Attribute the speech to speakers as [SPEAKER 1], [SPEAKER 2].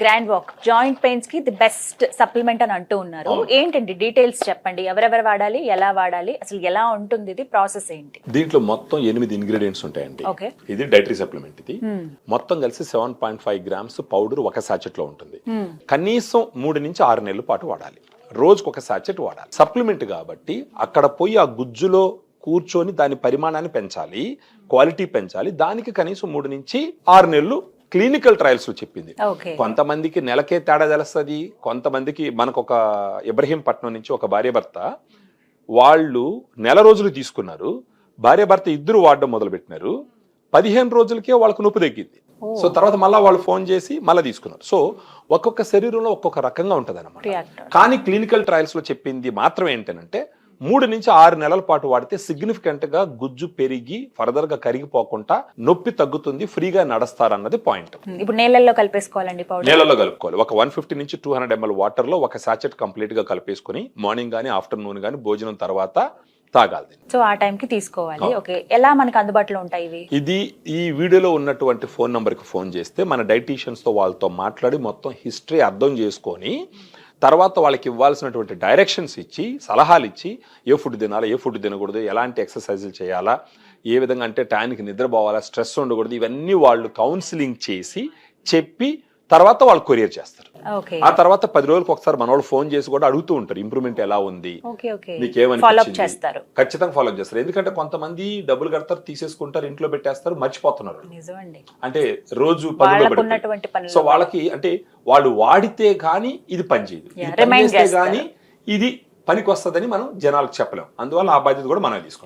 [SPEAKER 1] Grand walk joint pains కి the best supplement అని అంటూ ఉన్నారు. ఏంటండి డీటెయిల్స్ చెప్పండి, ఎవరెవరు వాడాలి, ఎలా వాడాలి, అసలు ఎలా ఉంటుంది, ఇది ప్రాసెస్ ఏంటి?
[SPEAKER 2] దీంట్లో మొత్తం 8 ఇంగ్రీడియంట్స్ ఉంటాయండి. ఇది డైటరీ సప్లిమెంట్. ఇది మొత్తం కలిసి 7.5 గ్రామ్స్ పౌడర్ ఒక సాచెట్ లో ఉంటుంది. కనీసం 3 నుంచి 6 నెలల పాటు వాడాలి. రోజుకు ఒక సాచెట్ వాడాలి. సప్లిమెంట్ కాబట్టి అక్కడ పోయి ఆ గుజ్జులో కూర్చొని దాని పరిమాణాన్ని పెంచాలి, క్వాలిటీ పెంచాలి. దానికి కనీసం 3 నుంచి 6 నెలలు క్లినికల్ ట్రయల్స్ లో చెప్పింది. కొంతమందికి నెలకే తేడా తెలుస్తుంది, కొంతమందికి మనకు ఒక ఇబ్రహీంపట్నం నుంచి ఒక భార్య భర్త వాళ్ళు నెల రోజులు తీసుకున్నారు, భార్య భర్త ఇద్దరు వాడడం మొదలు పెట్టినారు. 15 రోజులకే వాళ్ళకు నొప్పి తగ్గింది. సో తర్వాత మళ్ళీ వాళ్ళు ఫోన్ చేసి మళ్ళీ తీసుకున్నారు. సో ఒక్కొక్క శరీరంలో ఒక్కొక్క రకంగా ఉంటది అన్నమాట. కానీ క్లినికల్ ట్రయల్స్ లో చెప్పింది మాత్రం ఏంటంటే 3 నుంచి 6 నెలల పాటు వాడితే సిగ్నిఫికెంట్ గా గుజ్జు పెరిగి ఫర్దర్ గా కరిగిపోకుండా నొప్పి తగ్గుతుంది, ఫ్రీగా నడుస్తారన్నది పాయింట్.
[SPEAKER 1] ఇప్పుడు నీళ్ళల్లో కలిపేసుకోవాలండి,
[SPEAKER 2] నీళ్ళలో కలుపుకోవాలి. ఒక 150 నుంచి 200 ml వాటర్ లో ఒక సాచెట్ కంప్లీట్ గా కలిపేసుకుని మార్నింగ్ గానీ ఆఫ్టర్నూన్ గానీ భోజనం తర్వాత తాగాలి.
[SPEAKER 1] సో ఆ టైం కి తీసుకోవాలి. ఓకే, ఎలా మనకు అందుబాటులో ఉంటాయి ఇవి?
[SPEAKER 2] ఇది ఈ వీడియోలో ఉన్నటువంటి ఫోన్ నంబర్ కి ఫోన్ చేస్తే మన డైటీషియన్స్ తో వాళ్ళతో మాట్లాడి మొత్తం హిస్టరీ అర్థం చేసుకొని తర్వాత వాళ్ళకి ఇవ్వాల్సినటువంటి డైరెక్షన్స్ ఇచ్చి సలహాలు ఇచ్చి ఏ ఫుడ్ తినాలా, ఏ ఫుడ్ తినకూడదు, ఎలాంటి ఎక్సర్సైజులు చేయాలా, ఏ విధంగా అంటే టైంకి నిద్రపోవాలా, స్ట్రెస్ ఉండకూడదు, ఇవన్నీ వాళ్ళు కౌన్సిలింగ్ చేసి చెప్పి తర్వాత వాళ్ళు కొరియర్ చేస్తారు. ఆ తర్వాత 10 రోజులకు ఒకసారి మన వాళ్ళు ఫోన్ చేసి కూడా అడుగుతూ ఉంటారు ఇంప్రూవ్మెంట్ ఎలా ఉంది,
[SPEAKER 1] చేస్తారు.
[SPEAKER 2] ఖచ్చితంగా ఫాలో అప్ చేస్తారు. ఎందుకంటే కొంతమంది డబ్బులు కడతారు, తీసేసుకుంటారు, ఇంట్లో పెట్టేస్తారు, మర్చిపోతున్నారు. అంటే రోజు సో వాళ్ళకి అంటే వాళ్ళు వాడితే గానీ ఇది పనిచేయదు, ఇది పని చేస్తే గానీ ఇది పనికి వస్తుందని మనం జనాలకు చెప్పలేం. అందువల్ల ఆ బాధ్యత కూడా మనం తీసుకుంటాం.